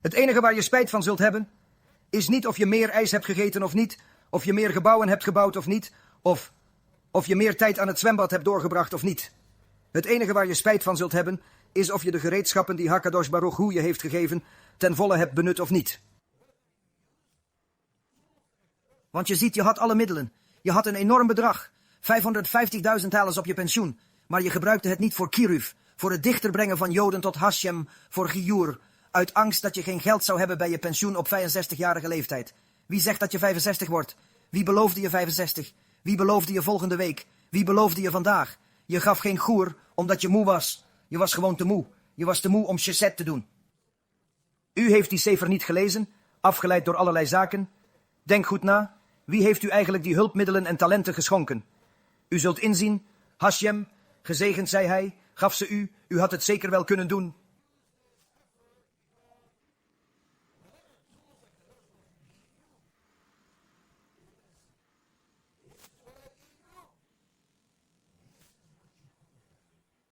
Het enige waar je spijt van zult hebben, is niet of je meer ijs hebt gegeten of niet, of je meer gebouwen hebt gebouwd of niet, of je meer tijd aan het zwembad hebt doorgebracht of niet. Het enige waar je spijt van zult hebben, is of je de gereedschappen die Hakadosh Baruch Hu je heeft gegeven, ten volle hebt benut of niet. Want je ziet, je had alle middelen. Je had een enorm bedrag. 550.000 talers op je pensioen. Maar je gebruikte het niet voor kiruv, voor het dichter brengen van Joden tot Hashem, voor Giyur, uit angst dat je geen geld zou hebben bij je pensioen op 65-jarige leeftijd. Wie zegt dat je 65 wordt? Wie beloofde je 65? Wie beloofde je volgende week? Wie beloofde je vandaag? Je gaf geen goer omdat je moe was. Je was gewoon te moe. Je was te moe om shezet te doen. U heeft die sefer niet gelezen, afgeleid door allerlei zaken. Denk goed na. Wie heeft u eigenlijk die hulpmiddelen en talenten geschonken? U zult inzien, Hashem, gezegend zij hij, gaf ze u, u had het zeker wel kunnen doen.